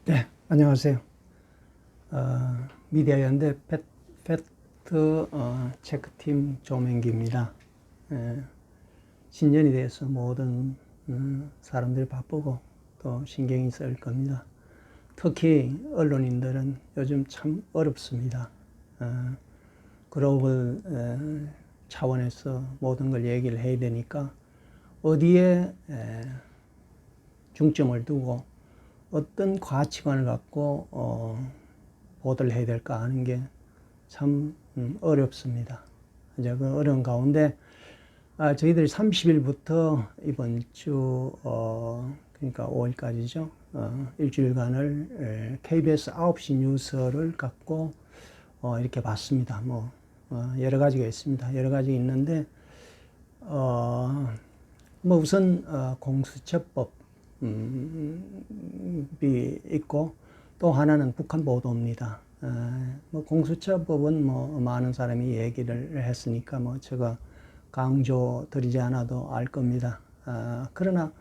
네, 안녕하세요. 미디어 연대 팩트 체크팀 조명기입니다. 신년이 돼서 모든 사람들이 바쁘고 또 신경이 쓸 겁니다. 특히 언론인들은 요즘 참 어렵습니다. 글로벌 차원에서 모든 걸 얘기를 해야 되니까 어디에 중점을 두고 어떤 가치관을 갖고 보도를 해야 될까 하는 게 참 어렵습니다. 이제 그 어려운 가운데 저희들이 30일부터 이번 주 그러니까 5일까지죠. 일주일간을 KBS 9시 뉴스를 갖고 이렇게 봤습니다. 뭐 여러 가지가 있습니다. 여러 가지 있는데 뭐 우선 공수처법 이 있고 또 하나는 북한 보도입니다. 뭐 공수처법은 뭐 많은 사람이 얘기를 했으니까 뭐 제가 강조 드리지 않아도 알 겁니다. 그러나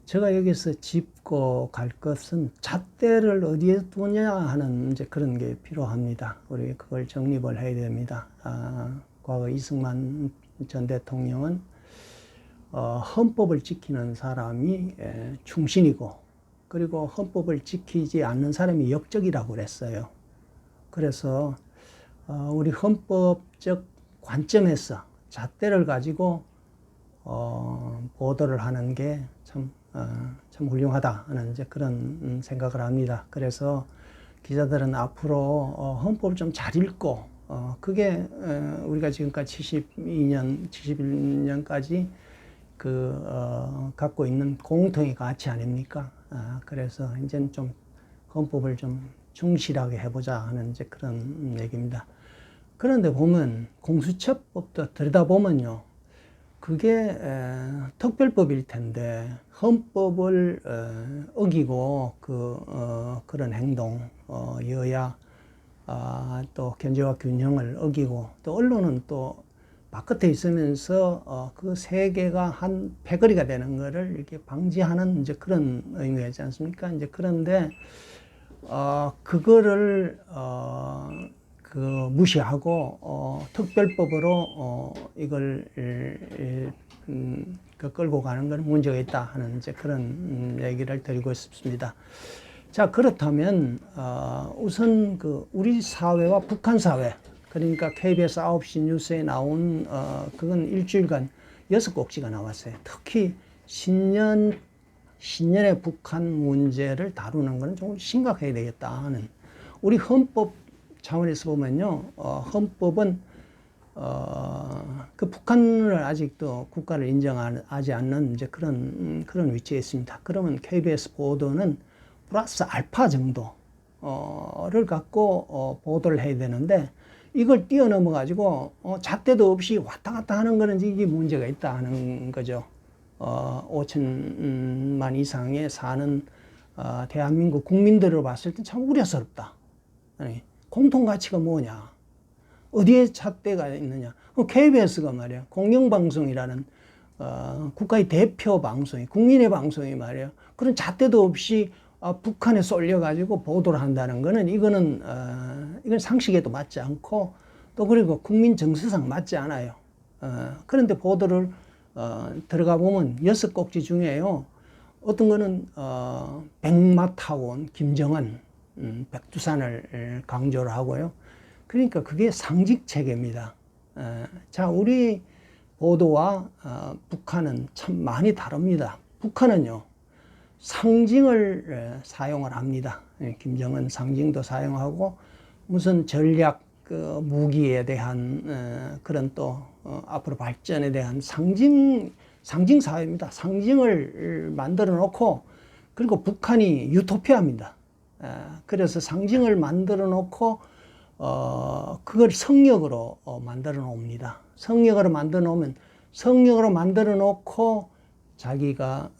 제가 여기서 짚고 갈 것은 잣대를 어디에 두냐 하는 이제 그런 게 필요합니다. 우리 그걸 정립을 해야 됩니다. 과거 이승만 전 대통령은 헌법을 지키는 사람이 충신이고, 그리고 헌법을 지키지 않는 사람이 역적이라고 그랬어요. 그래서 우리 헌법적 관점에서 잣대를 가지고 보도를 하는 게 참 훌륭하다 하는 이제 그런 생각을 합니다. 그래서 기자들은 앞으로 헌법을 좀 잘 읽고 그게 우리가 지금까지 71년까지 갖고 있는 공통의 가치 아닙니까? 그래서 이제는 좀 헌법을 좀 충실하게 해보자 하는 이제 그런 얘기입니다. 그런데 보면 공수처법도 들여다보면요, 그게 특별법일 텐데 헌법을 어기고 그런 행동, 여야 또 견제와 균형을 어기고 또 언론은 또 바깥에 있으면서 그 세계가 한 패거리가 되는 거를 이렇게 방지하는 이제 그런 의미가 있지 않습니까? 이제 그런데 그거를 무시하고 특별법으로 이걸 끌고 가는 건 문제가 있다 하는 이제 그런 얘기를 드리고 싶습니다. 자, 그렇다면 우선 우리 사회와 북한 사회, 그러니까 KBS 9시 뉴스에 나온 그건 일주일간 6꼭지가 나왔어요. 특히 신년의 북한 문제를 다루는 것은 좀 심각해야 되겠다 하는, 우리 헌법 차원에서 보면요, 헌법은 그 북한을 아직도 국가를 인정하지 않는 이제 그런 위치에 있습니다. 그러면 KBS 보도는 플러스 알파 정도를 갖고 보도를 해야 되는데, 이걸 뛰어넘어 가지고 잣대도 없이 왔다 갔다 하는 거는 이게 문제가 있다 하는 거죠. 5천만 이상에 사는 대한민국 국민들을 봤을 때 참 우려스럽다. 아니, 공통 가치가 뭐냐? 어디에 잣대가 있느냐? KBS가 말이야, 공영방송이라는 국가의 대표 방송이, 국민의 방송이 말이야, 그런 잣대도 없이 북한에 쏠려가지고 보도를 한다는 거는 이건 상식에도 맞지 않고 또 그리고 국민 정서상 맞지 않아요. 그런데 보도를 들어가 보면 6꼭지 중에요, 어떤 거는 백마타원 김정은 백두산을 강조를 하고요. 그러니까 그게 상식 체계입니다. 자, 우리 보도와 북한은 참 많이 다릅니다. 북한은요, 상징을 사용을 합니다. 김정은 상징도 사용하고 무슨 전략 무기에 대한 그런 또 앞으로 발전에 대한 상징 사회입니다. 상징을 만들어 놓고, 그리고 북한이 유토피아입니다. 그래서 상징을 만들어 놓고 그걸 성역으로 만들어 놓습니다. 성역으로 만들어 놓고 자기가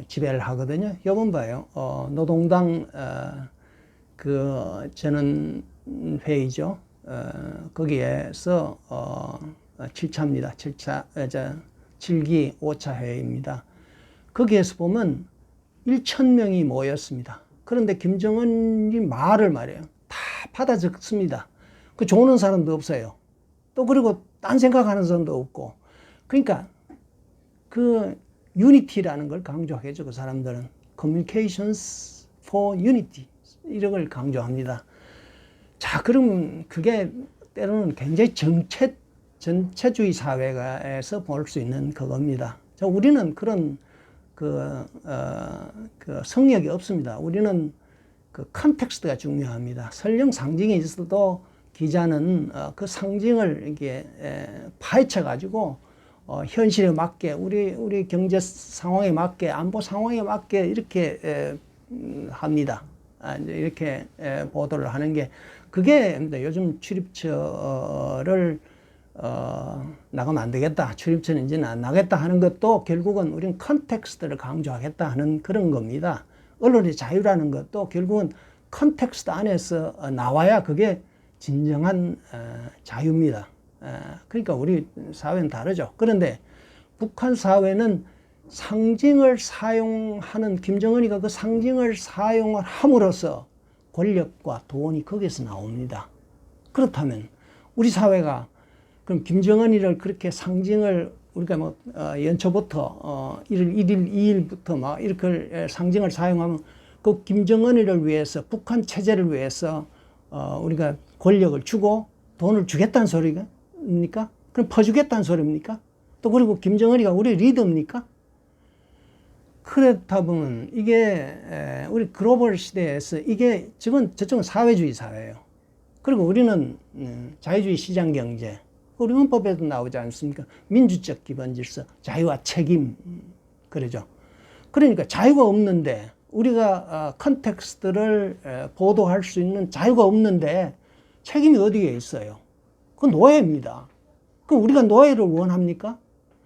지배를 하거든요. 요번 봐요. 노동당 전원 회의죠. 거기에서 7차입니다. 7기 5차 회의입니다. 거기에서 보면 1,000명이 모였습니다. 그런데 김정은이 말을 말이에요. 다 받아 적습니다. 그 좋은 사람도 없어요. 또 그리고 딴 생각하는 사람도 없고. 그러니까 그 유니티라는 걸 강조하겠죠. 그 사람들은. Communications for Unity. 이런 걸 강조합니다. 자, 그러면 그게 때로는 굉장히 전체주의 사회에서 볼 수 있는 그겁니다. 자, 우리는 그런 그 성역이 없습니다. 우리는 그 컨텍스트가 중요합니다. 설령 상징이 있어도 기자는 그 상징을 이렇게 파헤쳐 가지고 현실에 맞게 우리 경제 상황에 맞게 안보 상황에 맞게 이렇게 합니다. 이렇게 보도를 하는 게 그게 요즘 출입처를 나가면 안 되겠다. 출입처는 이제는 안 나겠다 하는 것도 결국은 우리는 컨텍스트를 강조하겠다 하는 그런 겁니다. 언론의 자유라는 것도 결국은 컨텍스트 안에서 나와야 그게 진정한 자유입니다. 그러니까 우리 사회는 다르죠. 그런데 북한 사회는 상징을 사용하는 김정은이가 그 상징을 사용을 함으로써 권력과 돈이 거기서 나옵니다. 그렇다면 우리 사회가 그럼 김정은이를 그렇게 상징을 우리가 뭐 연초부터 1일, 2일부터 막 이렇게 상징을 사용하면 그 김정은이를 위해서 북한 체제를 위해서 우리가 권력을 주고 돈을 주겠다는 소리입니까? 그럼 퍼주겠다는 소리입니까? 또 그리고 김정은이가 우리 리더입니까? 그렇다 보면 이게 우리 글로벌 시대에서 이게 저쪽은 사회주의 사회예요. 그리고 우리는 자유주의 시장 경제. 우리 헌법에도 나오지 않습니까? 민주적 기본 질서, 자유와 책임. 그러죠. 그러니까 자유가 없는데 우리가 컨텍스트를 보도할 수 있는 자유가 없는데 책임이 어디에 있어요? 그건 노예입니다. 그럼 우리가 노예를 원합니까?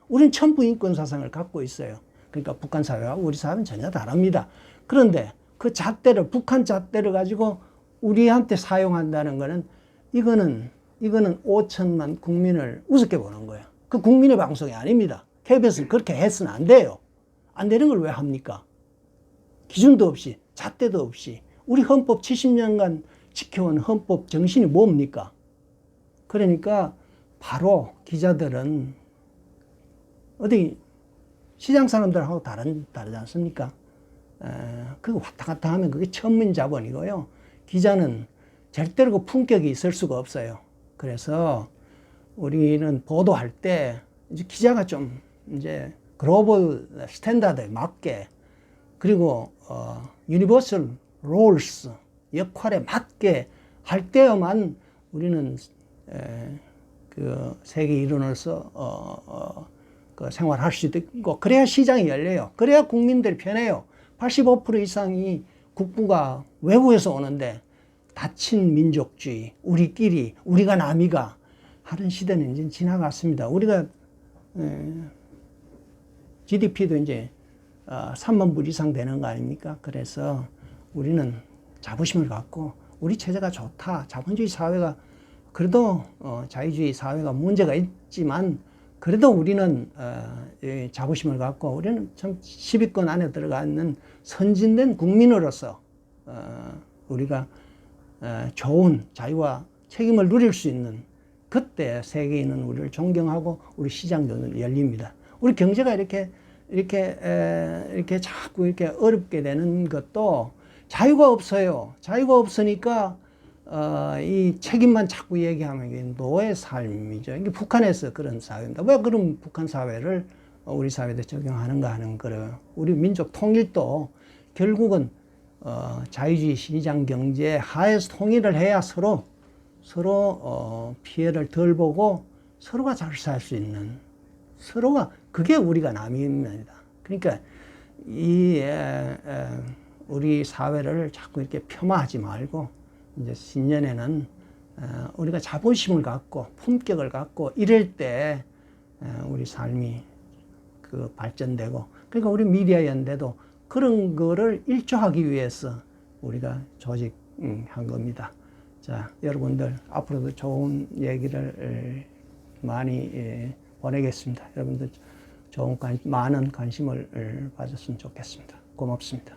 우리는 천부인권 사상을 갖고 있어요. 그러니까 북한 사회와 우리 사회는 전혀 다릅니다. 그런데 그 잣대를, 북한 잣대를 가지고 우리한테 사용한다는 거는 이거는 5천만 국민을 우습게 보는 거예요. 그 국민의 방송이 아닙니다. KBS는 그렇게 해서는 안 돼요. 안 되는 걸 왜 합니까? 기준도 없이, 잣대도 없이. 우리 헌법 70년간 지켜온 헌법 정신이 뭡니까? 그러니까 바로 기자들은 어디 시장 사람들하고 다르지 않습니까? 그거 왔다 갔다 하면 그게 천민자본이고요. 기자는 절대로 그 품격이 있을 수가 없어요. 그래서 우리는 보도할 때 이제 기자가 좀 이제 글로벌 스탠다드에 맞게 그리고 유니버설 롤스 역할에 맞게 할 때에만 우리는 그 세계 일원으로서 그 생활할 수 있고 그래야 시장이 열려요. 그래야 국민들이 편해요. 85% 이상이 국부가 외국에서 오는데 닫힌 민족주의, 우리끼리, 우리가 남이가 하는 시대는 이제 지나갔습니다. 우리가 GDP도 이제 3만 불 이상 되는 거 아닙니까? 그래서 우리는 자부심을 갖고 우리 체제가 좋다. 자본주의 사회가 그래도 자유주의 사회가 문제가 있지만 그래도 우리는 자부심을 갖고 우리는 참 10위권 안에 들어가 있는 선진된 국민으로서 우리가 좋은 자유와 책임을 누릴 수 있는 그때 세계인은 우리를 존경하고 우리 시장도 열립니다. 우리 경제가 이렇게 자꾸 이렇게 어렵게 되는 것도 자유가 없어요. 자유가 없으니까 이 책임만 자꾸 얘기하면 이게 노예 삶이죠. 이게 북한에서 그런 사회입니다. 왜 그럼 북한 사회를 우리 사회에 적용하는가 하는 거예요. 우리 민족 통일도 결국은 자유주의 시장 경제 하에서 통일을 해야 서로 피해를 덜 보고 서로가 잘 살 수 있는 서로가 그게 우리가 남입니다. 그러니까 우리 사회를 자꾸 이렇게 폄하하지 말고 이제 신년에는 우리가 자본심을 갖고 품격을 갖고 이럴 때 우리 삶이 그 발전되고 그러니까 우리 미디어 연대도 그런 거를 일조하기 위해서 우리가 조직한 겁니다. 자, 여러분들 앞으로도 좋은 얘기를 많이 보내겠습니다. 여러분들 많은 관심을 가졌으면 좋겠습니다. 고맙습니다.